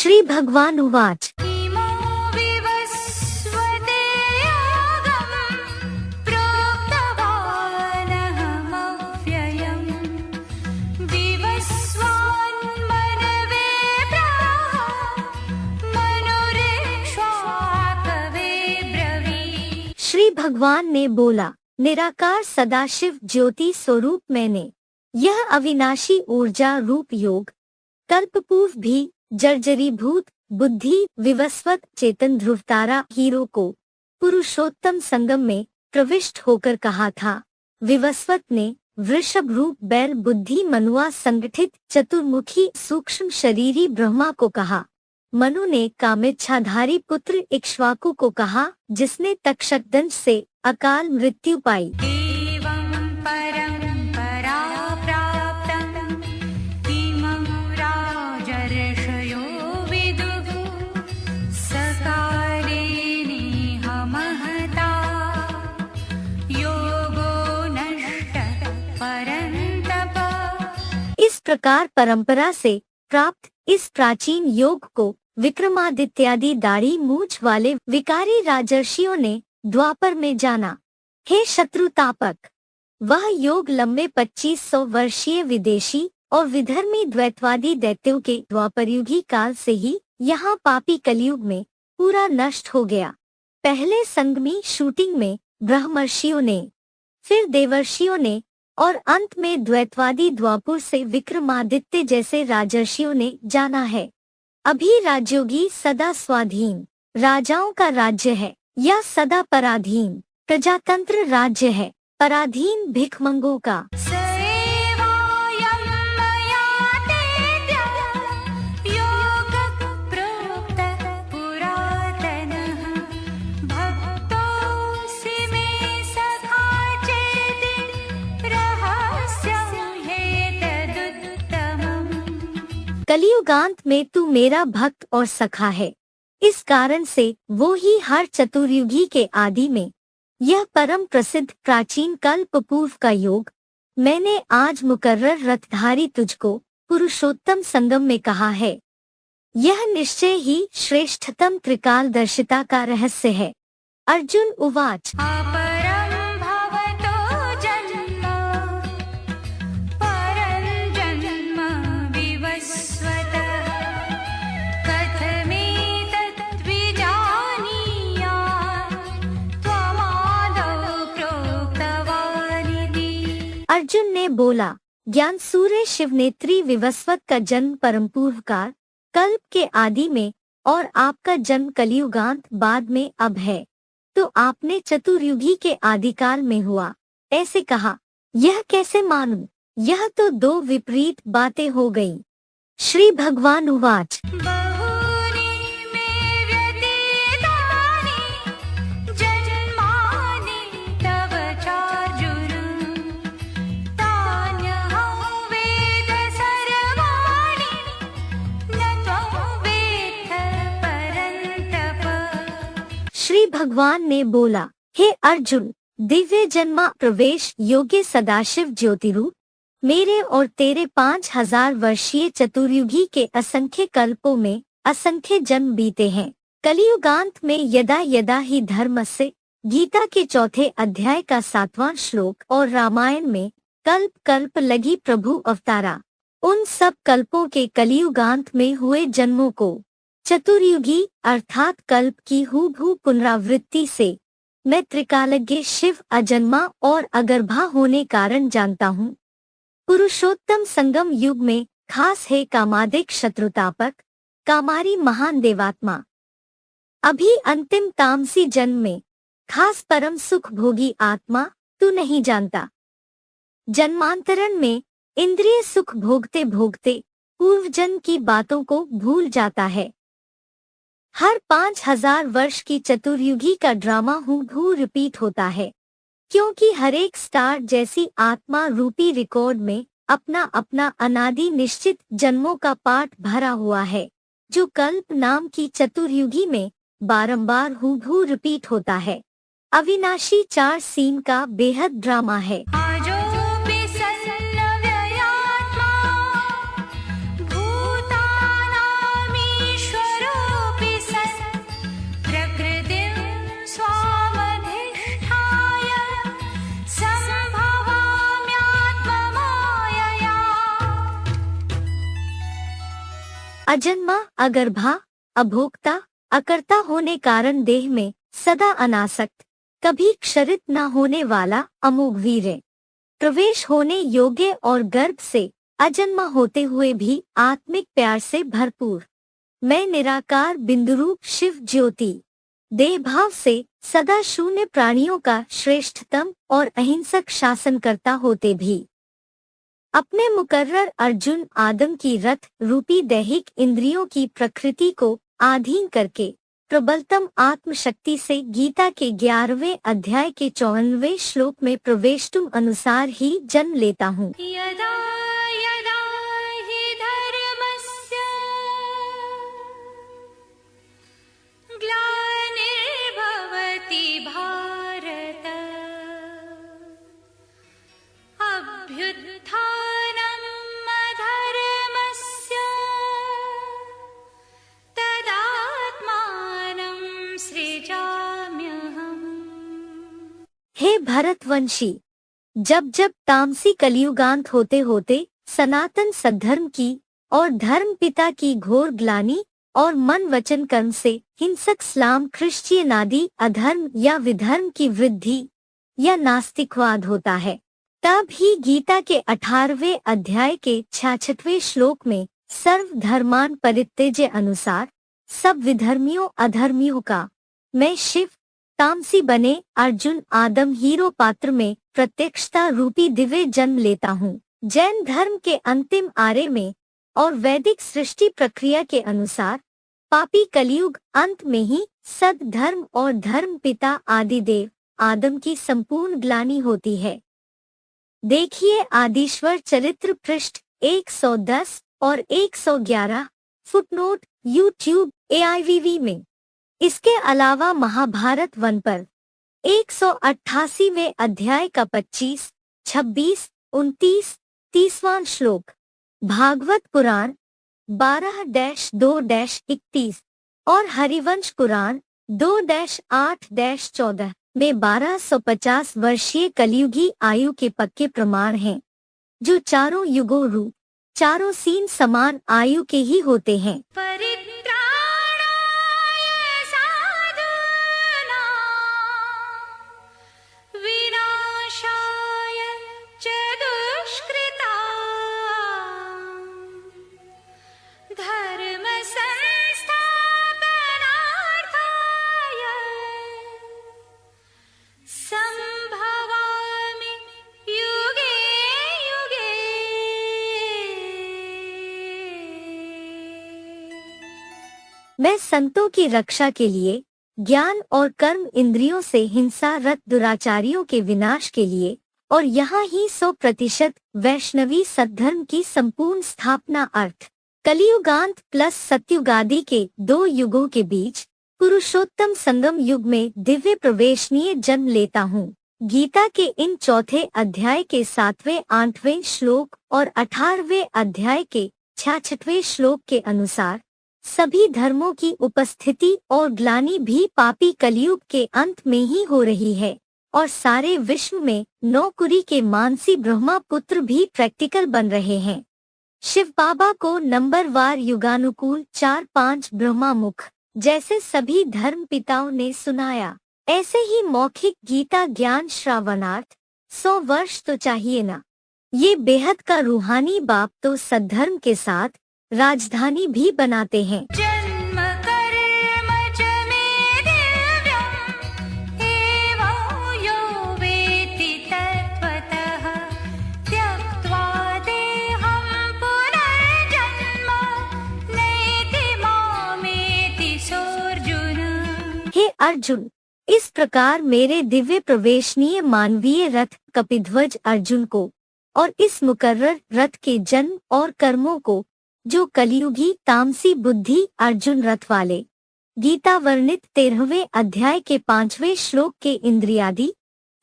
श्री भगवान उवाच। इमो विवस्वते यागं प्रोक्तवानहमव्ययम् विवस्वान्मनवे प्राह मनुरेक्ष्वाकवे ब्रवीत्। श्री भगवान ने बोला, निराकार सदाशिव ज्योति स्वरूप मैंने यह अविनाशी ऊर्जा रूप योग कल्पपूर्व भी जर्जरीभूत बुद्धि विवस्वत चेतन ध्रुवतारा हीरो को पुरुषोत्तम संगम में प्रविष्ट होकर कहा था। विवस्वत ने वृषभ रूप बैल बुद्धि मनुआ संगठित चतुर्मुखी सूक्ष्म शरीरी ब्रह्मा को कहा। मनु ने कामेच्छाधारी पुत्र इक्ष्वाकु को कहा, जिसने तक्षकदंश से अकाल मृत्यु पाई। एवं परम्परा प्राप्तं इमं राजर्षयो विदुः सकाले नेह महता योगो नष्टः परन्तप। इस प्रकार परंपरा से प्राप्त इस प्राचीन योग को विक्रमादित्यादि दाढ़ी मूछ वाले विकारी राजर्षियों ने द्वापर में जाना। हे शत्रुतापक, वह योग लंबे 2500 वर्षीय विदेशी और विधर्मी द्वैतवादी दैत्यों के द्वापरयुगी काल से ही यहाँ पापी कलयुग में पूरा नष्ट हो गया। पहले संगमी शूटिंग में ब्रह्मर्षियों ने, फिर देवर्षियों ने और अंत में द्वैतवादी द्वापुर से विक्रमादित्य जैसे राजर्षियों ने जाना है। अभी राजयोगी सदा स्वाधीन राजाओं का राज्य है या सदा पराधीन प्रजातंत्र राज्य है, पराधीन भिखमंगों का। सेवायं मया तेद्य योगः प्रोक्तः पुरातनः भक्तोऽसि मे सखा चेति रहस्यं ह्येतदुत्तमम्। कलियुगांत में तू मेरा भक्त और सखा है, इस कारण से वो ही हर चतुर्युगी के आदि में यह परम प्रसिद्ध प्राचीन कल्प पूर्व का योग मैंने आज मुकर्रर रथधारी तुझको पुरुषोत्तम संगम में कहा है। यह निश्चय ही श्रेष्ठतम त्रिकालदर्शिता का रहस्य है। अर्जुन उवाच। अपरं भवतो जन्म परं जन्म विवस्वतः कथमेतत् विजानीयात् त्वमादौ प्रोक्तवानिति। अर्जुन ने बोला, ज्ञान सूर्य शिवनेत्री विवस्वत का जन्म परम पूर्वकाल कल्प के आदि में और आपका जन्म कलियुगांत बाद में अब है, तो आपने चतुर्युगी के आदिकाल में हुआ ऐसे कहा। यह कैसे मानूं? यह तो दो विपरीत बातें हो गईं। श्री भगवान उवाच। बहूनि मे व्यतीतानि जन्मानि तव चार्जुन तान्यहं वेद सर्वाणि न त्वं वेत्थ परन्तप। श्री भगवान ने बोला, हे अर्जुन, दिव्य जन्मा प्रवेश योग्य सदाशिव ज्योतिरूप मेरे और तेरे 5000 वर्षीय चतुर्युगी के असंख्य कल्पों में असंख्य जन्म बीते हैं। कलियुगांत में यदा यदा ही धर्म से गीता के चौथे अध्याय का 7वां श्लोक और रामायण में कल्प कल्प लगी प्रभु अवतारा, उन सब कल्पों के कलियुगांत में हुए जन्मों को चतुर्युगी अर्थात कल्प की हूबहू पुनरावृत्ति से मैं त्रिकालज्ञ शिव अजन्मा और अगर्भा होने कारण जानता हूँ। पुरुषोत्तम संगम युग में खास है कामादिक शत्रुतापक कामारी महान देवात्मा। अभी अंतिम तामसी जन्म में खास परम सुख भोगी आत्मा तू नहीं जानता। जन्मांतरण में इंद्रिय सुख भोगते भोगते पूर्व जन्म की बातों को भूल जाता है। हर 5000 वर्ष की चतुर्युगी का ड्रामा हूबहू रिपीट होता है, क्योंकि हर एक स्टार जैसी आत्मा रूपी रिकॉर्ड में अपना अपना अनादि निश्चित जन्मों का पाठ भरा हुआ है, जो कल्प नाम की चतुर्युगी में बारंबार हूबहू रिपीट होता है। अविनाशी 4 सीन का बेहद ड्रामा है। आजोऽपि सन्नव्ययात्मा भूतानामीश्वर अजन्मा, अगर्भा, अभोक्ता, अकर्ता होने कारण देह में सदा अनासक्त, कभी क्षरित न होने वाला अमोघ वीर्य, प्रवेश होने योग्य और गर्भ से अजन्मा होते हुए भी आत्मिक प्यार से भरपूर, मैं निराकार बिंदुरूप शिव ज्योति, देह भाव से सदा शून्य प्राणियों का श्रेष्ठतम और अहिंसक शासन करता होते भी अपने मुकर्रर अर्जुन आदम की रथ रूपी दैहिक इंद्रियों की प्रकृति को आधीन करके प्रबलतम आत्मशक्ति से गीता के 11वें अध्याय के 54वें श्लोक में प्रवेशतुम अनुसार ही जन्म लेता हूँ। यदा यदा हि धर्मस्य ग्लानिर्भवति भारत अभ्युत्थानम् अधर्मस्य तदात्मानं सृजाम्यहम्। हे भरतवंशी, जब जब तामसी कलियुगांत होते होते सनातन सद्धर्म की और धर्म पिता की घोर ग्लानि और मन वचन कर्म से हिंसक इस्लाम क्रिश्चियन आदि अधर्म या विधर्म की वृद्धि या नास्तिकवाद होता है, तब ही गीता के 18वें अध्याय के 66वें श्लोक में सर्व धर्मान परित्यज्य अनुसार सब विधर्मियों अधर्मियों का मैं शिव तामसी बने अर्जुन आदम हीरो पात्र में प्रत्यक्षता रूपी दिव्य जन्म लेता हूँ। जैन धर्म के अंतिम आर्य में और वैदिक सृष्टि प्रक्रिया के अनुसार पापी कलयुग अंत में ही सद धर्म और धर्म पिता आदिदेव आदम की संपूर्ण ग्लानि होती है। देखिए आदिश्वर चरित्र पृष्ठ 110 और 111 फुटनोट यूट्यूब AIVV में। इसके अलावा महाभारत वन पर 188वें अध्याय का 25, 26, 29, 30वां श्लोक, भागवत पुराण 12-2-31 और हरिवंश पुराण 2-8-14 में 1250 वर्षीय कलियुगी आयु के पक्के प्रमाण हैं, जो चारों युगों रूप चारों सीन समान आयु के ही होते हैं। परित्राणाय साधूनां विनाशाय च दुष्कृतां धर्म संस्थापनार्थाय संभवामि युगे युगे। मैं संतों की रक्षा के लिए ज्ञान और कर्म इंद्रियों से हिंसा रत दुराचारियों के विनाश के लिए और यहाँ ही 100% वैष्णवी सद्धर्म की संपूर्ण स्थापना अर्थ कलियुगांत प्लस सत्युगादि के 2 युगों के बीच पुरुषोत्तम संगम युग में दिव्य प्रवेशनीय जन्म लेता हूँ। गीता के इन चौथे अध्याय के 7वें 8वें श्लोक और 18वें अध्याय के 66वें श्लोक के अनुसार सभी धर्मों की उपस्थिति और ग्लानि भी पापी कलियुग के अंत में ही हो रही है और सारे विश्व में नौकुरी के मानसी ब्रह्मा पुत्र भी प्रैक्टिकल बन रहे हैं। शिव बाबा को नंबरवार युगानुकूल 4-5 ब्रह्मा मुख जैसे सभी धर्म पिताओं ने सुनाया, ऐसे ही मौखिक गीता ज्ञान श्रावणार्थ 100 वर्ष तो चाहिए ना। ये बेहद का रूहानी बाप तो सद्धर्म के साथ राजधानी भी बनाते हैं। जन्म कर्म च मे दिव्यम् एवं यो वेत्ति तत्त्वतः त्यक्त्वा देहं पुनर्जन्म नैति मामेति सोऽर्जुन। हे अर्जुन, इस प्रकार मेरे दिव्य प्रवेशनीय मानवीय रथ कपिध्वज अर्जुन को और इस मुकर्रर रथ के जन्म और कर्मों को जो कलियुगी तामसी बुद्धि अर्जुन रथ वाले गीता वर्णित 13वें अध्याय के 5वें श्लोक के इंद्रियादि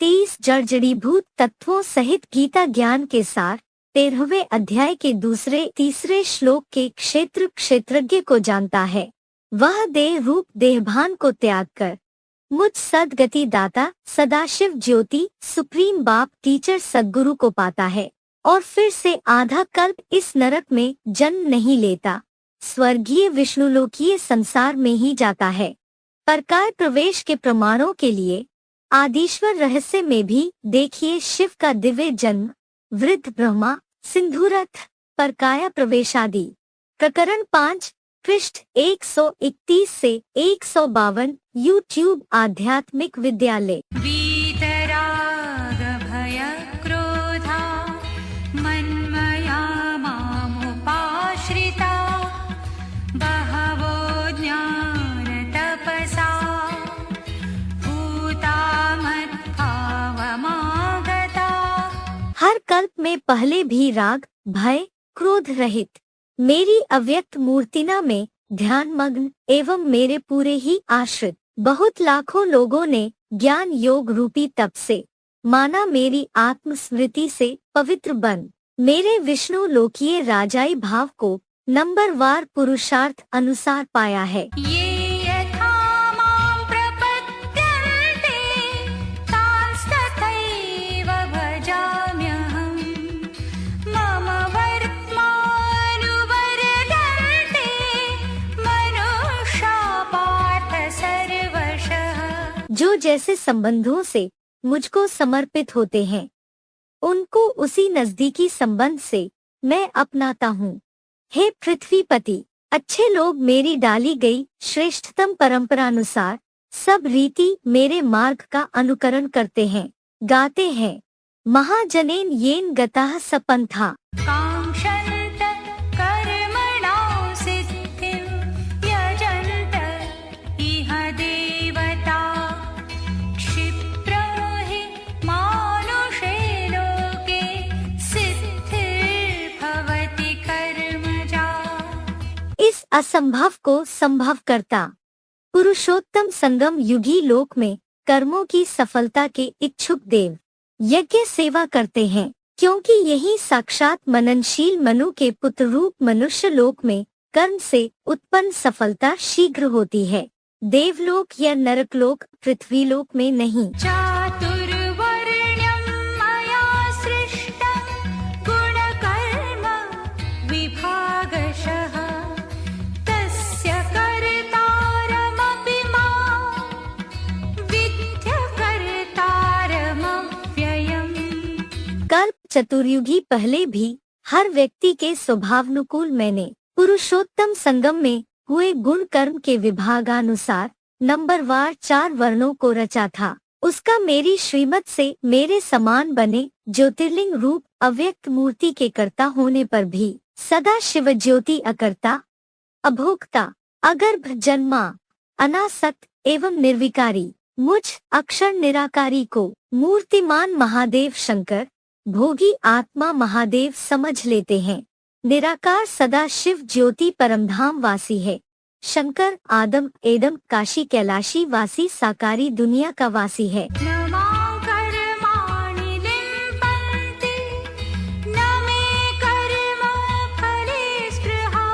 23 जड़जड़ीभूत तत्वों सहित गीता ज्ञान के सार 13वें अध्याय के 2-3 श्लोक के क्षेत्र क्षेत्रज्ञ को जानता है, वह देह रूप देहभान को त्याग कर मुझ सदगति दाता सदाशिव ज्योति सुप्रीम बाप टीचर सद्गुरु को पाता है और फिर से आधा कल्प इस नरक में जन्म नहीं लेता स्वर्गीय विष्णुलोकीय संसार में ही जाता है। परकाय प्रवेश के प्रमाणों के लिए आदिश्वर रहस्य में भी देखिए शिव का दिव्य जन्म, वृद्ध ब्रह्मा, सिंधुरथ, परकाया प्रवेश आदि। प्रकरण 5, पृष्ठ 131 से 152, यूट्यूब आध्यात्मिक विद्यालय। वीतराग भय क्रोधा मन्मया मामुपाश्रिता बहवो ज्ञान तपसा भूता मद्भावमागता। हर कल्प में पहले भी राग, भय, क्रोध रहित मेरी अव्यक्त मूर्तिना में ध्यान मग्न एवं मेरे पूरे ही आश्रित बहुत लाखों लोगों ने ज्ञान योग रूपी तप से माना मेरी आत्मस्मृति से पवित्र बन मेरे विष्णु लोकीय राजाई भाव को नंबरवार पुरुषार्थ अनुसार पाया है। ये यथा मां प्रपद्यन्ते तांस्तथैव भजाम्यहम् मम वर्त्मानुवर्तन्ते मनुष्या पार्थ सर्वशः। जो जैसे संबंधों से मुझको समर्पित होते हैं उनको उसी नजदीकी संबंध से मैं अपनाता हूँ। हे पृथ्वीपति, अच्छे लोग मेरी डाली गई श्रेष्ठतम परंपरानुसार सब रीति मेरे मार्ग का अनुकरण करते हैं, गाते हैं। महाजनेन येन गतः सपन्था कांक्षन्त कर्मणां सिद्धिं यजन्त इह देवता क्षिप्रं हि मानुषे लोके सिद्धिर्भवति कर्मजा। इस असंभव को संभव करता पुरुषोत्तम संगम युगी लोक में कर्मों की सफलता के इच्छुक देव यज्ञ सेवा करते हैं, क्योंकि यही साक्षात मननशील मनु के पुत्र रूप मनुष्य लोक में कर्म से उत्पन्न सफलता शीघ्र होती है। देवलोक या नरकलोक पृथ्वीलोक में नहीं। चातुर्वर्ण्यं मया सृष्टं गुणकर्म विभागशः तस्य कर्तारमपि मां विद्य कर्तारमव्ययम्। कल्प चतुर्युगी पहले भी हर व्यक्ति के स्वभावानुकूल मैंने पुरुषोत्तम संगम में हुए गुण कर्म के विभागानुसार नंबरवार 4 वर्णों को रचा था। उसका मेरी श्रीमत से मेरे समान बने ज्योतिर्लिंग रूप अव्यक्त मूर्ति के कर्ता होने पर भी सदा शिव ज्योति अकर्ता, अभोक्ता, अगर्भ जन्मा, अनासक्त एवं निर्विकारी मुझ अक्षर निराकारी को मूर्तिमान महादेव शंकर, भोगी आत्मा महादेव समझ लेते हैं। निराकार सदा शिव ज्योति परमधाम वासी है। शंकर आदम एदम काशी कैलाशी वासी साकारी दुनिया का वासी है। न मां कर्माणि लिम्पन्ति न मे कर्म फले स्पृहा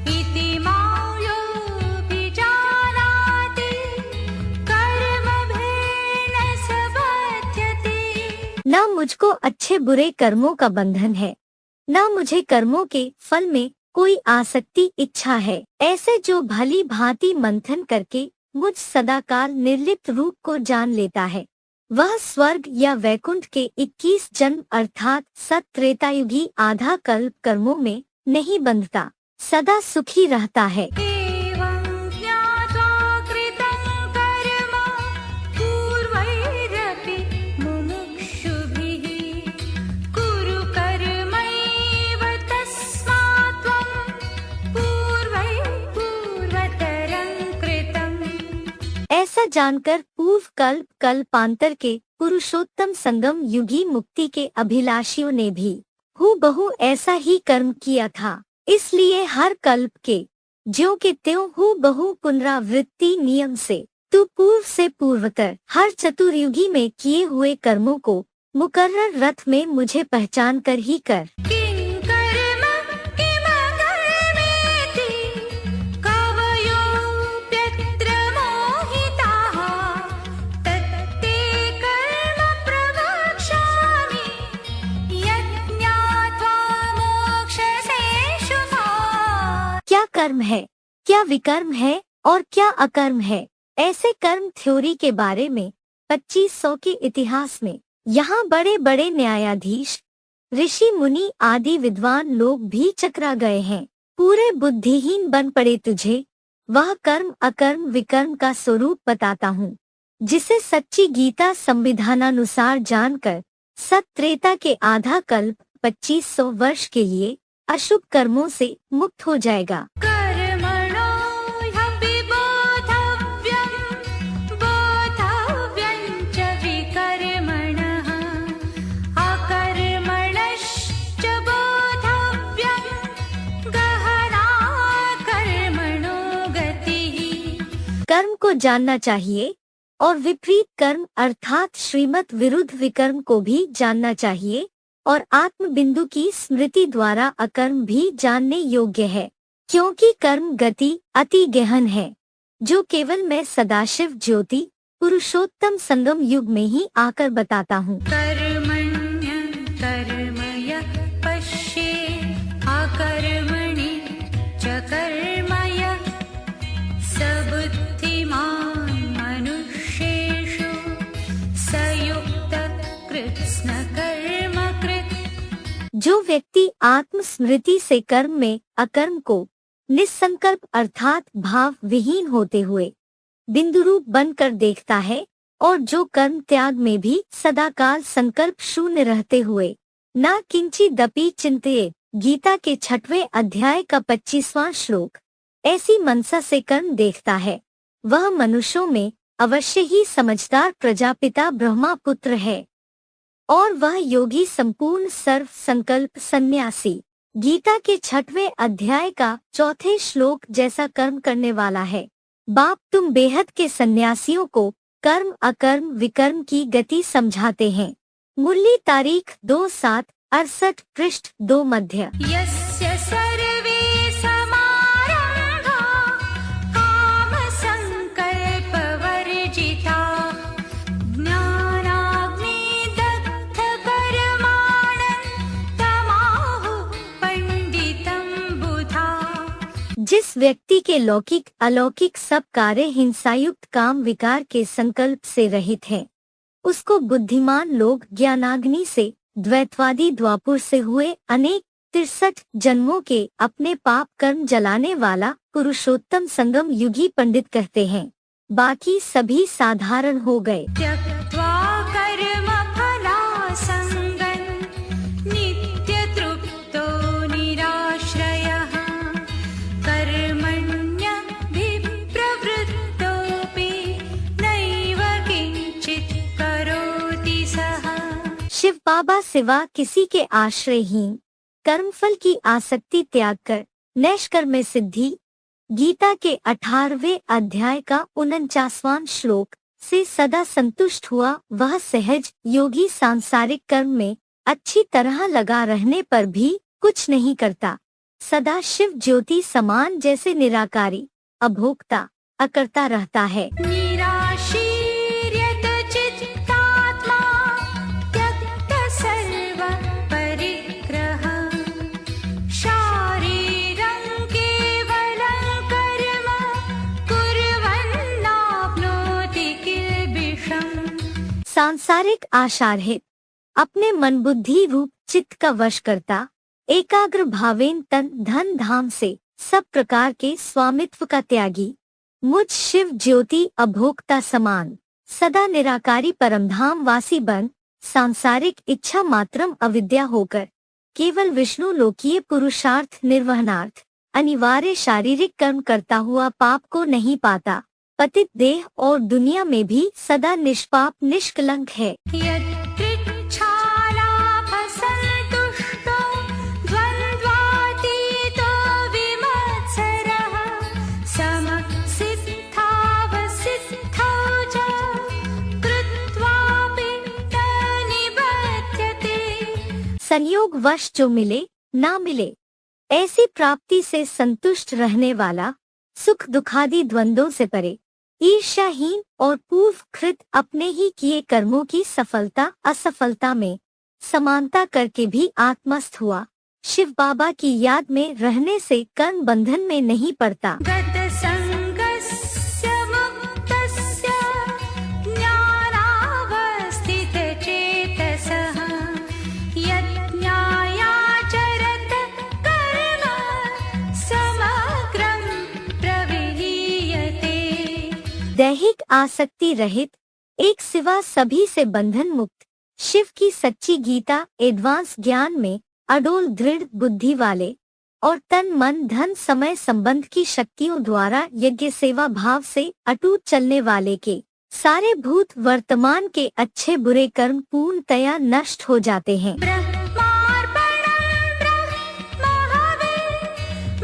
इति मां योऽभिजानाति कर्मभेन स बध्यते। न मुझको अच्छे बुरे कर्मों का बंधन है, न मुझे कर्मों के फल में कोई आसक्ति इच्छा है। ऐसे जो भली भांति मंथन करके मुझ सदाकाल निर्लिप्त रूप को जान लेता है, वह स्वर्ग या वैकुंठ के 21 जन्म अर्थात सत्रेतायुगी आधा कल्प कर्मों में नहीं बंधता, सदा सुखी रहता है। एवं ज्ञात्वा कृतं कर्म पूर्वैरपि मुमुक्षुभिः कुरु कर्मैव तस्मात् त्वं पूर्वतरं कृतम्। ऐसा जानकर पूर्व कल्प कल्पांतर के पुरुषोत्तम संगम युगी मुक्ति के अभिलाषियों ने भी हूबहू ऐसा ही कर्म किया था। इसलिए हर कल्प के ज्यों के त्यों हूबहू पुनरावृत्ति नियम से तू पूर्व से पूर्वतर हर चतुर्युगी में किए हुए कर्मों को मुकर्रर रथ में मुझे पहचान कर ही कर। किं कर्म किमकर्मेति कवयोऽप्यत्र मोहिताः तत्ते कर्म प्रवक्ष्यामि यज्ञात्वा मोक्षसे शुभात्। कर्म है, क्या विकर्म है और क्या अकर्म है। ऐसे कर्म थ्योरी के बारे में 2500 के इतिहास में यहाँ बड़े बड़े न्यायाधीश, ऋषि मुनि आदि विद्वान लोग भी चकरा गए हैं। पूरे बुद्धिहीन बन पड़े तुझे वह कर्म अकर्म विकर्म का स्वरूप बताता हूँ, जिसे सच्ची गीता संविधानानुसार जानकर सत्रेता के आधा कल्प 2500 वर्ष के लिए अशुभ कर्मों से मुक्त हो जाएगा। कर्मणो ह्यपि बोद्धव्यं बोद्धव्यं च विकर्मणः अकर्मणश्च बोद्धव्यं गहना कर्मणो गतिः। कर्म को जानना चाहिए और विपरीत कर्म अर्थात श्रीमत विरुद्ध विकर्म को भी जानना चाहिए, और आत्म बिंदु की स्मृति द्वारा अकर्म भी जानने योग्य है, क्योंकि कर्म गति अति गहन है, जो केवल मैं सदाशिव ज्योति पुरुषोत्तम संगम युग में ही आकर बताता हूँ। कर्मण्य कर्मय पश्ये अकर्मणि च कर्मय स बुद्धिमान् मनुष्येषु स युक्तः कृत्स्न कर्म कृत्। जो व्यक्ति आत्म स्मृति से कर्म में अकर्म को निस्संकल्प अर्थात भाव विहीन होते हुए बिंदुरूप बनकर देखता है, और जो कर्म त्याग में भी सदाकाल संकल्प शून्य रहते हुए न किंचिदपि चिंतये, गीता के 6वें अध्याय का 25वां श्लोक, ऐसी मनसा से कर्म देखता है, वह मनुष्यों में अवश्य ही समझदार प्रजापिता ब्रह्मा पुत्र है, और वह योगी संपूर्ण सर्व संकल्प सन्यासी गीता के 6वें अध्याय का 4थे श्लोक जैसा कर्म करने वाला है। बाप तुम बेहद के सन्यासियों को कर्म अकर्म विकर्म की गति समझाते हैं। मुरली तारीख 2/7/68 पृष्ठ 2 मध्य। यस्य सर्वे समारम्भा कामसङ्कल्पवर्जिताः ज्ञानाग्निदग्धकर्माणः तमाहुः पण्डितं बुधा। जिस व्यक्ति के लौकिक अलौकिक सब कार्य हिंसायुक्त काम विकार के संकल्प से रहित हैं, उसको बुद्धिमान लोग ज्ञानाग्नि से द्वैतवादी द्वापुर से हुए अनेक 63 जन्मों के अपने पाप कर्म जलाने वाला पुरुषोत्तम संगम युगी पंडित कहते हैं। बाकी सभी साधारण हो गए। त्यक्त्वा कर्मफलासङ्गं नित्यतृप्तो निराश्रयः कर्मण्यभिप्रवृत्तोऽपि नैव किञ्चित् करोति सः। शिव बाबा सिवा किसी के आश्रयहीन कर्मफल की आसक्ति त्याग कर नैष्कर्म्य में सिद्धि, गीता के 18वें अध्याय का 49वां श्लोक से सदा संतुष्ट हुआ वह सहज योगी सांसारिक कर्म में अच्छी तरह लगा रहने पर भी कुछ नहीं करता, सदा शिव ज्योति समान जैसे निराकारी अभोक्ता अकर्ता रहता है। निराशीर्यत चित्तात्मा त्यक्त सर्व परिग्रह शारीरं केवलं कर्म कुर्वन्नाप्नोति किल्बिषम्। सांसारिक आशारहित अपने मन बुद्धि रूप चित्त का वश करता, एकाग्र भावेन तन धन धाम से सब प्रकार के स्वामित्व का त्यागी, मुझ शिव ज्योति अभोक्ता समान सदा निराकारी परमधाम वासी बन सांसारिक इच्छा मात्रम अविद्या होकर केवल विष्णु लोकीय पुरुषार्थ निर्वहनार्थ अनिवार्य शारीरिक कर्म करता हुआ पाप को नहीं पाता, पतित देह और दुनिया में भी सदा निष्पाप निष्कलंक है। यत्रिच्छालाभसन्तुष्टो द्वन्द्वातीतो विमत्सरः समसिद्धावसिद्धौ च कृत्वापि न निबध्यते। संयोग वश जो मिले ना मिले ऐसी प्राप्ति से संतुष्ट रहने वाला, सुख दुखादि द्वंद्वों से परे, ईर्ष्याहीन और पूर्वकृत अपने ही किए कर्मों की सफलता असफलता में समानता करके भी आत्मस्थ हुआ, शिव बाबा की याद में रहने से कर्म बंधन में नहीं पड़ता। गतसङ्गस्य मुक्तस्य ज्ञानावस्थितचेतसः यज्ञायाचरत कर्म समग्रं प्रविलीयते। दैहिक आसक्ति रहित, एक सिवा सभी से बंधन मुक्त, शिव की सच्ची गीता एडवांस ज्ञान में अडोल दृढ़ बुद्धि वाले और तन मन धन समय संबंध की शक्तियों द्वारा यज्ञ सेवा भाव से अटूट चलने वाले के सारे भूत वर्तमान के अच्छे बुरे कर्म पूर्णतया नष्ट हो जाते हैं। ब्रह्मार्पणं ब्रह्महवे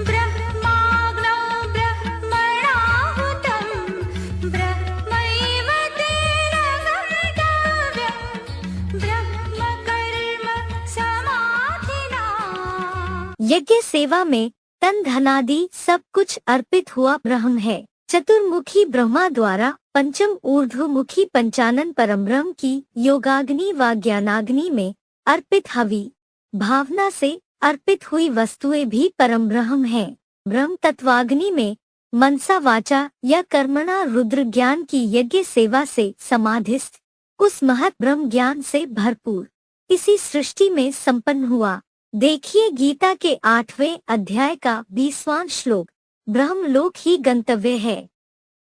ब्रह्माग्नौ ब्रह्मणाहुतं ब्रह्मैव तेन गन्तव्यं ब्रह्मकर्म समाधिना। यज्ञ सेवा में तन धनादि सब कुछ अर्पित हुआ ब्रह्म है। चतुर्मुखी ब्रह्मा द्वारा पंचम ऊर्ध्वमुखी पंचानन परमब्रह्म की योगाग्नि व ज्ञानाग्नि में अर्पित हवि भावना से अर्पित हुई वस्तुएं भी परम ब्रह्म है। ब्रह्म तत्वाग्नि में मनसा वाचा या कर्मणा रुद्र ज्ञान की यज्ञ सेवा से समाधिस्थ उस महत ब्रह्म ज्ञान से भरपूर इसी सृष्टि में संपन्न हुआ। देखिए गीता के 8वें अध्याय का 20वां श्लोक, ब्रह्मलोक ही गंतव्य है।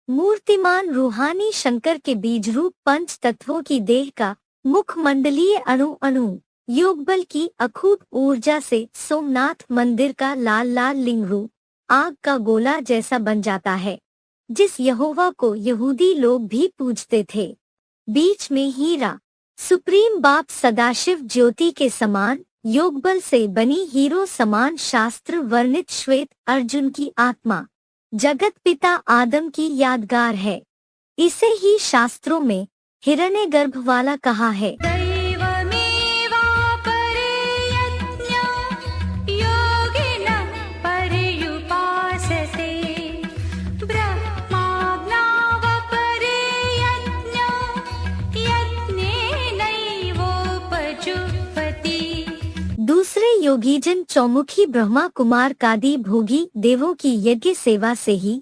मूर्तिमान रूहानी शंकर के बीज रूप पंच तत्वों की देह का मुखमंडलीय अणु अणु योगबल की अखूट ऊर्जा से सोमनाथ मंदिर का लाल लाल लिंग रूप आग का गोला जैसा बन जाता है, जिस यहोवा को यहूदी लोग भी पूजते थे। बीच में हीरा सुप्रीम बाप सदाशिव ज्योति के समान योगबल से बनी हीरो समान शास्त्र वर्णित श्वेत अर्जुन की आत्मा जगत पिता आदम की यादगार है। इसे ही शास्त्रों में हिरण्यगर्भ वाला कहा है। दैवमेवापरे यज्ञो योगिनः पर्युपासते ब्रह्माज्ञावपरे यज्ञो यज्ञेनैवोपजुह्वति। दूसरे योगीजन चौमुखी ब्रह्मा कुमार कादि भोगी देवों की यज्ञ सेवा से ही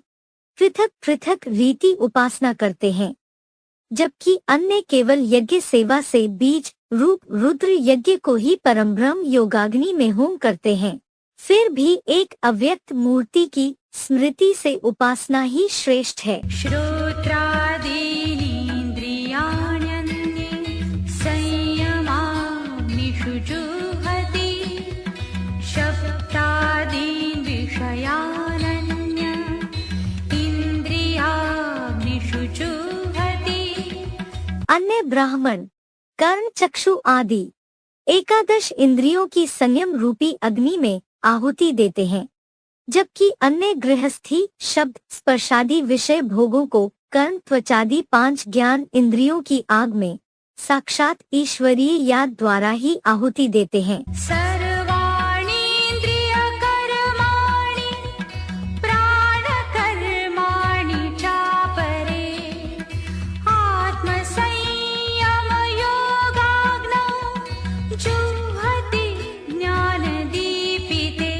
पृथक पृथक रीति उपासना करते हैं, जबकि अन्य केवल यज्ञ सेवा से बीज रूप रुद्र यज्ञ को ही परम ब्रह्म योगाग्नि में होम करते हैं। फिर भी एक अव्यक्त मूर्ति की स्मृति से उपासना ही श्रेष्ठ है। श्रोत्रादीनीन्द्रियाण्यन्ये संयमाग्निषु जुह्वति शब्दादीन् विषयानन्य इन्द्रियाग्निषु जुह्वति। अन्य ब्राह्मण कर्ण चक्षु आदि 11 इंद्रियों की संयम रूपी अग्नि में आहुति देते हैं, जबकि अन्य गृहस्थी शब्द स्पर्शादि विषय भोगों को कर्ण त्वचादि 5 ज्ञान इंद्रियों की आग में साक्षात ईश्वरीय याद द्वारा ही आहुति देते हैं। सर्वाणीन्द्रियकर्माणि प्राणकर्माणि चापरे आत्मसंयमयोगाग्नौ जुह्वति ज्ञानदीपिते।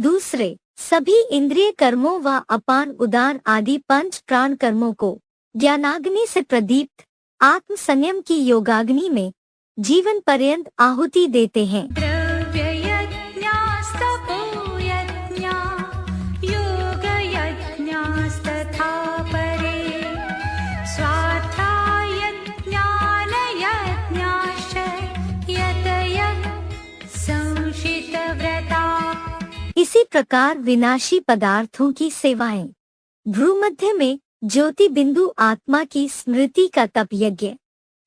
दूसरे सभी इंद्रिय कर्मों व अपान उदान आदि 5 प्राण कर्मों को ज्ञानाग्नि से प्रदीप्त आत्म संयम की योगाग्नि में जीवन पर्यंत आहुति देते हैं। द्रव्ययज्ञास्तपोयज्ञा योगयज्ञास्तथा परे स्वाध्यायज्ञानयज्ञाश्च यतयः संशितव्रताः। इसी प्रकार विनाशी पदार्थों की सेवाएं, भ्रूमध्य में ज्योति बिंदु आत्मा की स्मृति का तप यज्ञ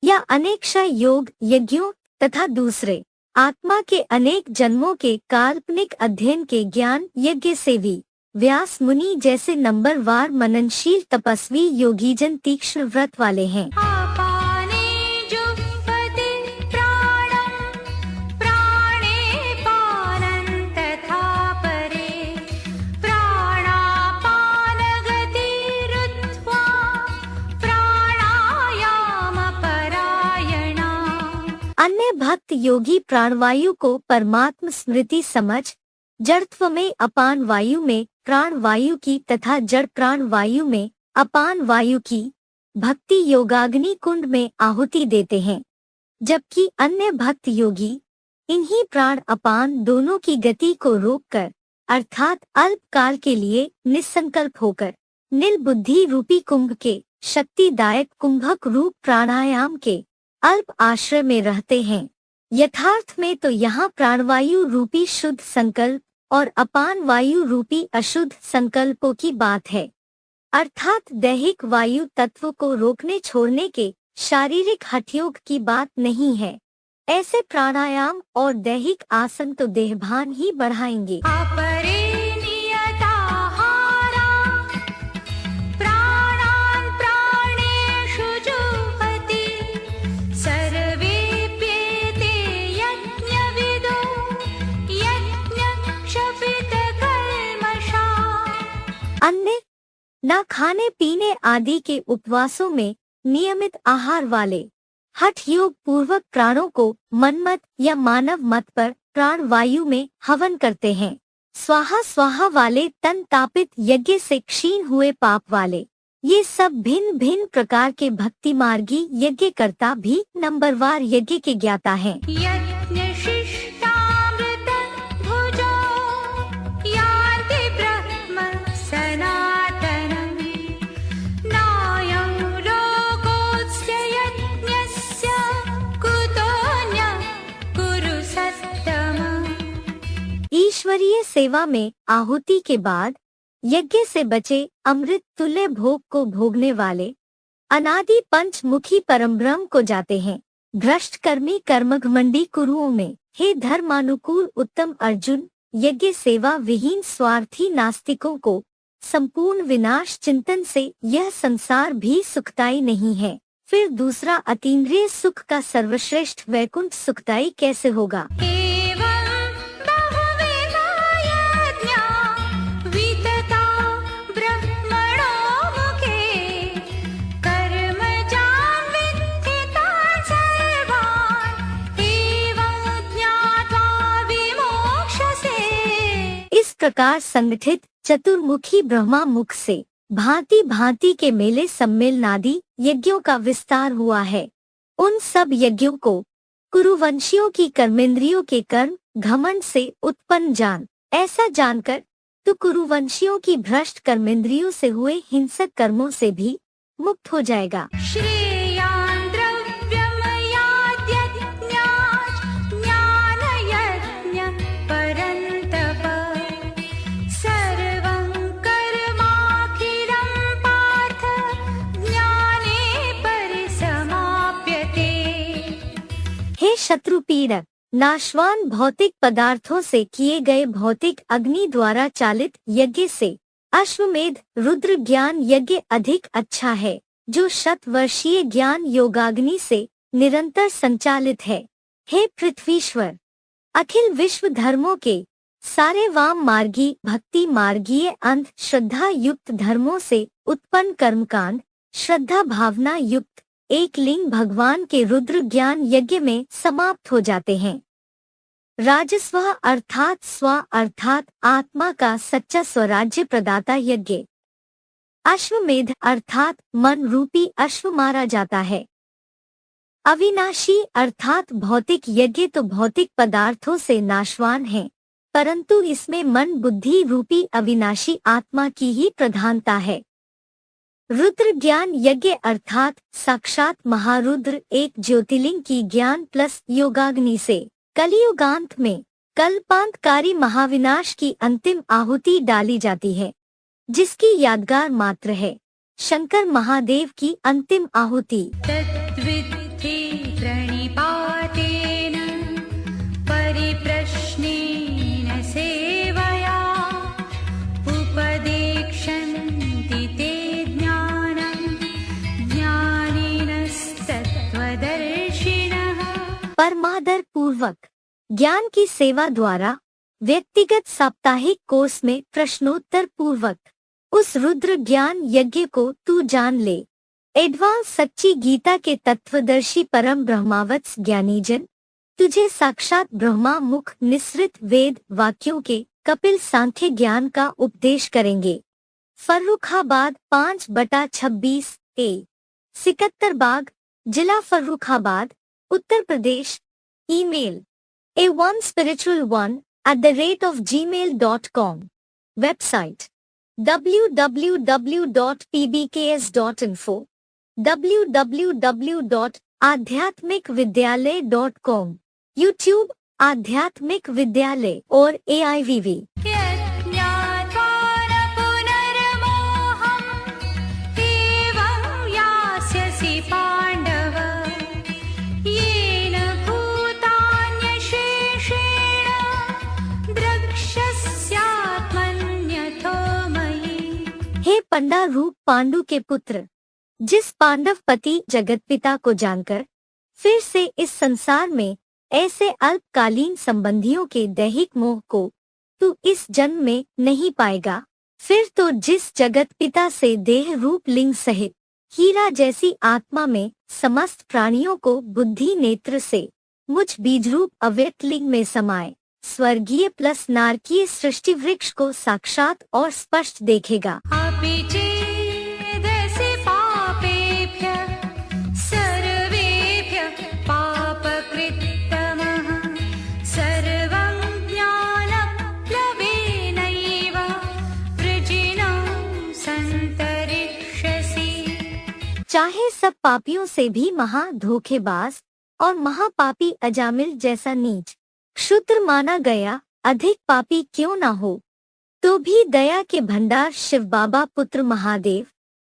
या अनेक्षा योग यज्ञों तथा दूसरे आत्मा के अनेक जन्मों के काल्पनिक अध्ययन के ज्ञान यज्ञ सेवी व्यास मुनि जैसे नंबरवार मननशील तपस्वी योगीजन तीक्ष्ण व्रत वाले हैं। आपाने जुह्वति प्राणं प्राणे पानं तथा परे प्राणापानगतिरुत्वा प्राणायामपरायणा। अन्य भक्त योगी प्राणवायु को परमात्म स्मृति समझ जड़त्व में अपान वायु में प्राण वायु की तथा जड़ प्राण वायु में अपान वायु की भक्ति योगाग्नि कुंड में आहुति देते हैं, जबकि अन्य भक्त योगी इन्हीं प्राण अपान दोनों की गति को रोककर अर्थात अल्प काल के लिए निसंकल्प होकर नील बुद्धि रूपी कुंभ के शक्तिदायक कुंभक रूप प्राणायाम के अल्प आश्रय में रहते हैं। यथार्थ में तो यहाँ प्राणवायु रूपी शुद्ध संकल्प और अपान वायु रूपी अशुद्ध संकल्पों की बात है, अर्थात दैहिक वायु तत्व को रोकने छोड़ने के शारीरिक हठयोग की बात नहीं है। ऐसे प्राणायाम और दैहिक आसन तो देहभान ही बढ़ाएंगे। अपरे नियताहारा प्राणान् प्राणेषु जुह्वति सर्वेऽप्येते यज्ञविदो यज्ञक्षपितकल्मषाः। अन्य न खाने पीने आदि के उपवासों में नियमित आहार वाले हठ योग पूर्वक प्राणों को मनमत या मानव मत पर प्राण वायु में हवन करते हैं। स्वाहा स्वाहा वाले तन तापित यज्ञ से क्षीण हुए पाप वाले ये सब भिन्न भिन्न प्रकार के भक्ति मार्गी यज्ञ करता भी नंबरवार यज्ञ के ज्ञाता हैं। यज्ञशिष्टामृत भुजो यान्ति ब्रह्म सनातनम् नायं लोकोऽस्य यज्ञस्य कुतोऽन्यः कुरु सत्तम। ईश्वरीय सेवा में आहुति के बाद यज्ञ से बचे अमृत तुल्य भोग को भोगने वाले अनादि पंचमुखी परमब्रह्म को जाते हैं। भ्रष्ट कर्मी कर्मघमंडी कुरुओं में हे धर्मानुकूल उत्तम अर्जुन, यज्ञ सेवा विहीन स्वार्थी नास्तिकों को संपूर्ण विनाश चिंतन से यह संसार भी सुखदायी नहीं है, फिर दूसरा अतीन्द्रिय सुख का सर्वश्रेष्ठ वैकुंठ सुखदायी कैसे होगा। इस प्रकार संगठित चतुर्मुखी ब्रह्मा मुख से भांति भांति के मेले सम्मेलनादि यज्ञों का विस्तार हुआ है। उन सब यज्ञों को कुरुवंशियों की कर्मेंद्रियों के कर्म घमंड से उत्पन्न जान। ऐसा जानकर तो कुरुवंशियों की भ्रष्ट कर्मेंद्रियों से हुए हिंसक कर्मों से भी मुक्त हो जाएगा। श्रेयान् द्रव्यमयाद्यज्ञात् ज्ञानयज्ञ परन्तप सर्वं कर्माखिलं पार्थ ज्ञाने परिसमाप्यते। हे शत्रु पीड़क, नाशवान भौतिक पदार्थों से किए गए भौतिक अग्नि द्वारा चालित यज्ञ से अश्वमेध रुद्र ज्ञान यज्ञ अधिक अच्छा है, जो शतवर्षीय ज्ञान योगाग्नि से निरंतर संचालित है। हे पृथ्वीश्वर, अखिल विश्व धर्मों के सारे वाम मार्गी भक्ति मार्गीय अंध श्रद्धा युक्त धर्मों से उत्पन्न कर्मकांड श्रद्धा भावना युक्त एक लिंग भगवान के रुद्र ज्ञान यज्ञ में समाप्त हो जाते हैं। राजस्व अर्थात स्व अर्थात आत्मा का सच्चा स्वराज्य प्रदाता यज्ञ। अश्वमेध अर्थात मन रूपी अश्व मारा जाता है। अविनाशी अर्थात भौतिक यज्ञ तो भौतिक पदार्थों से नाशवान है, परंतु इसमें मन बुद्धि रूपी अविनाशी आत्मा की ही प्रधानता है। रुद्र ज्ञान यज्ञ अर्थात साक्षात महारुद्र एक ज्योतिर्लिंग की ज्ञान प्लस योगाग्नि से कलियुगांत में कल्पांतकारी महाविनाश की अंतिम आहुति डाली जाती है, जिसकी यादगार मात्र है शंकर महादेव की अंतिम आहुति। तद्विद्धि प्रणिपातेन परिप्रश्नेन सेवया उपदेक्षन्ति ते ज्ञानं ज्ञानिनस्तत्त्वदर्शिनः। परमादर पूर्वक ज्ञान की सेवा द्वारा व्यक्तिगत साप्ताहिक कोर्स में प्रश्नोत्तर पूर्वक उस रुद्र ज्ञान यज्ञ को तू जान ले। एडवांस सच्ची गीता के तत्वदर्शी परम ब्रह्मावत्स ज्ञानीजन तुझे साक्षात ब्रह्मा मुख निसृत वेद वाक्यों के कपिल सांख्य ज्ञान का उपदेश करेंगे। फर्रुखाबाद 5/26 ए सिकत्तर बाग, जिला Farrukhabad, Uttar Pradesh. Email a1spiritual1@gmail.com। Website www.pbks.info, www.आध्यात्मिकविद्यालय.com, यूट्यूब आध्यात्मिक विद्यालय और AIVV। यज्ञात्वा न पुनर्मोहम् एवं यास्यसि पाण्डव येन भूतान्यशेषेण द्रक्ष्यस्यात्मन्यथो मयि। हे पंडा रूप पांडु के पुत्र, जिस पांडव पति जगतपिता को जानकर फिर से इस संसार में ऐसे अल्पकालीन संबंधियों के दैहिक मोह को तू इस जन्म में नहीं पाएगा, फिर तो जिस जगत पिता से देह रूप लिंग सहित हीरा जैसी आत्मा में समस्त प्राणियों को बुद्धि नेत्र से मुझ बीजरूप अव्यक्त लिंग में समाये स्वर्गीय प्लस नारकीय सृष्टि वृक्ष को साक्षात और स्पष्ट देखेगा। अपि चेदसि पापेभ्यः सर्वेभ्यः पापकृत्तमः सर्वं ज्ञानप्लवेनैव वृजिनं सन्तरिष्यसि। चाहे सब पापियों से भी महा धोखेबाज और महापापी अजामिल जैसा नीच क्षुद्र माना गया अधिक पापी क्यों ना हो, तो भी दया के भंडार शिव बाबा पुत्र महादेव,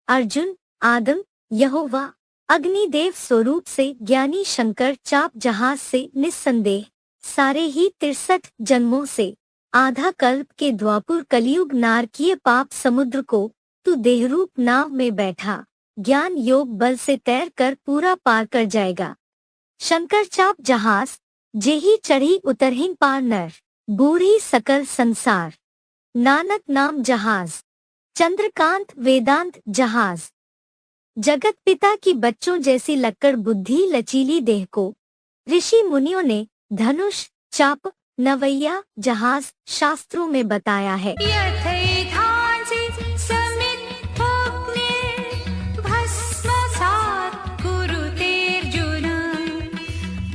अर्जुन, आदम, यहोवा, अग्निदेव स्वरूप से ज्ञानी शंकर चाप जहाज से निस्संदेह सारे ही 63 जन्मों से आधा कल्प के द्वापुर कलियुग नारकीय पाप समुद्र को तू देहरूप नाव में बैठा ज्ञान योग बल से तैर कर पूरा पार कर जाएगा। शंकर चाप जहाज जेही चढ़ी उतरहिन पार नर बूढ़ी सकल संसार, नानक नाम जहाज, चंद्रकांत वेदांत जहाज। जगत पिता की बच्चों जैसी लक्कड़ बुद्धि लचीली देह को ऋषि मुनियों ने धनुष, चाप, नवैया जहाज शास्त्रों में बताया है। यथैधांसि समिद्धोऽग्निर्भस्मसात् कुरुतेऽर्जुन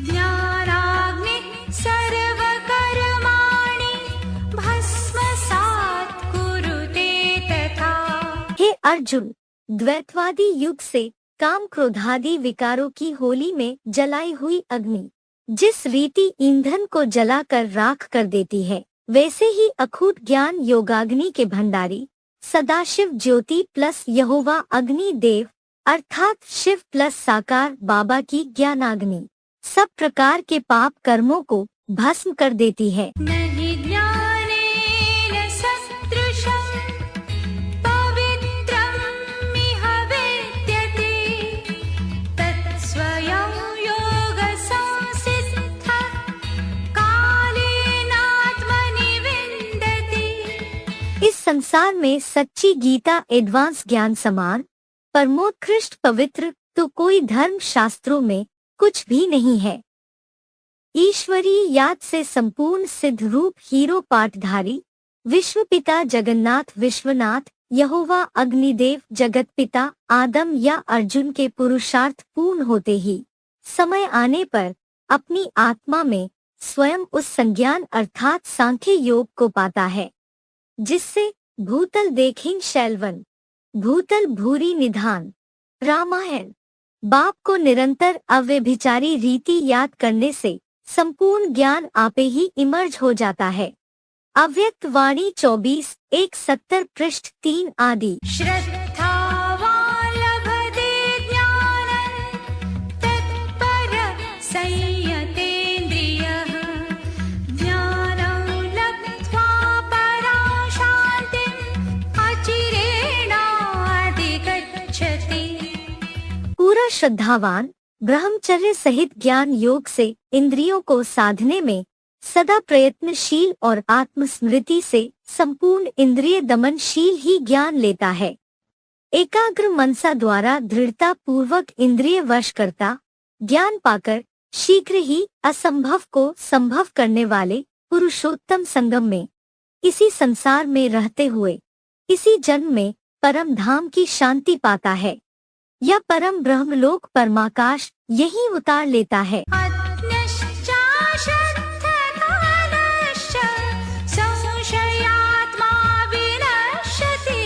ज्ञानाग्निः सर्वकर्माणि भस्मसात् कुरुते तथा। हे अर्जुन, द्वैतवादी युग से काम क्रोधादि विकारों की होली में जलाई हुई अग्नि जिस रीति ईंधन को जलाकर राख कर देती है, वैसे ही अखूट ज्ञान योगाग्नि के भंडारी सदाशिव ज्योति प्लस यहोवा अग्नि देव अर्थात शिव प्लस साकार बाबा की ज्ञानाग्नि सब प्रकार के पाप कर्मों को भस्म कर देती है। नहि ज्ञानेन सदृशं पवित्रमिह वेद्यते तत्स्वयं योगसंसिद्धः कालेनात्मनि विन्दति। इस संसार में सच्ची गीता एडवांस ज्ञान समान परमोत्कृष्ट पवित्र तो कोई धर्म शास्त्रों में कुछ भी नहीं है। ईश्वरीय याद से संपूर्ण सिद्ध रूप हीरो पाठधारी विश्वपिता जगन्नाथ विश्वनाथ यहोवा अग्निदेव जगतपिता आदम या अर्जुन के पुरुषार्थ पूर्ण होते ही समय आने पर अपनी आत्मा में स्वयं उस संज्ञान अर्थात सांख्य योग को पाता है, जिससे भूतल देखिन शैलवन भूतल भूरी निधान रामायण बाप को निरंतर अव्यभिचारी रीति याद करने से संपूर्ण ज्ञान आपे ही इमर्ज हो जाता है। अव्यक्त वाणी 24:170 पृष्ठ 3 आदि। श्रद्धावान् लभते ज्ञानं तत्पर संयतेन्द्रियः ज्ञानं लब्ध्वा परां शान्तिम् अचिरेणाधिगच्छति। पूरा श्रद्धावान ब्रह्मचर्य सहित ज्ञान योग से इंद्रियों को साधने में सदा प्रयत्नशील और आत्मस्मृति से संपूर्ण इंद्रिय दमनशील ही ज्ञान लेता है। एकाग्र मनसा द्वारा दृढ़ता पूर्वक इंद्रिय वश करता ज्ञान पाकर शीघ्र ही असंभव को संभव करने वाले पुरुषोत्तम संगम में, इसी संसार में रहते हुए इसी जन्म में परम धाम की शांति पाता है या परम ब्रह्मलोक परमाकाश यही उतार लेता है। अज्ञश्चाश्रद्धकालश्च संशयात्मा विनश्यति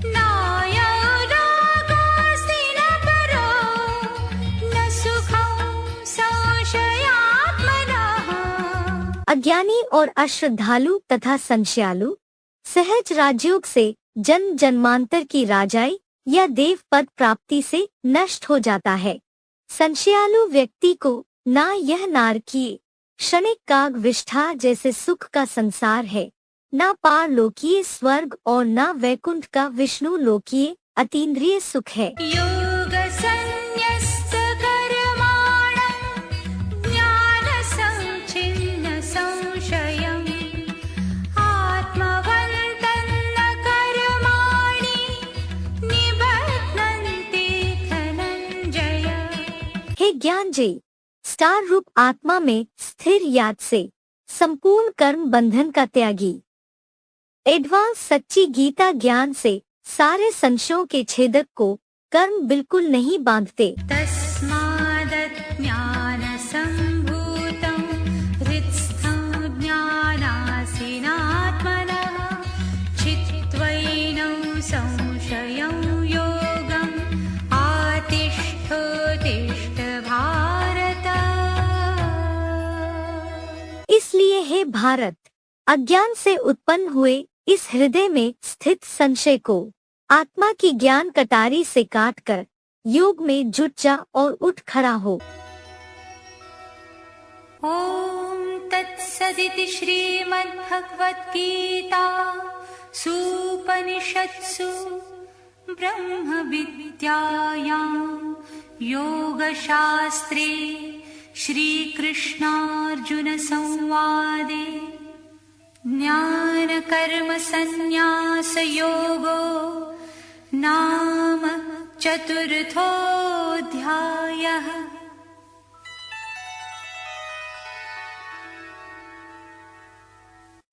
नायं रागोऽस्ति न परो न सुखं संशयात्मनः। अज्ञानी और अश्रद्धालु तथा संशयालु सहज राजयोग से जन्म जन्मांतर की राजाई या देव पद प्राप्ति से नष्ट हो जाता है। संशयालु व्यक्ति को ना यह नारकीय क्षणिक काग विष्ठा जैसे सुख का संसार है, ना पारलोकीय स्वर्ग और ना वैकुंठ का विष्णु लोकीय अतीन्द्रिय सुख है। हे ज्ञानजयी, स्टार रूप आत्मा में स्थिर याद से संपूर्ण कर्म बंधन का त्यागी, एडवांस सच्ची गीता ज्ञान से सारे संशयों के छेदक को कर्म बिल्कुल नहीं बांधते। तस्मादज्ञानसम्भूतं हृत्स्थं ज्ञानासीनात्मनः चित्त्वैनं संशयं योगम् आतिष्ठोतिष्ठ भारत। इसलिए हे भारत, अज्ञान से उत्पन्न हुए इस हृदय में स्थित संशय को आत्मा की ज्ञान कटारी से काटकर योग में जुट जा और उठ खड़ा हो। ॐ तत्सदिति श्रीमद्भगवद्गीता सूपनिषत्सु ब्रह्मविद्यायां योगशास्त्रे श्रीकृष्णार्जुनसंवादे ज्ञानकर्मसन्न्यासयोगो नाम चतुर्थोऽध्यायः।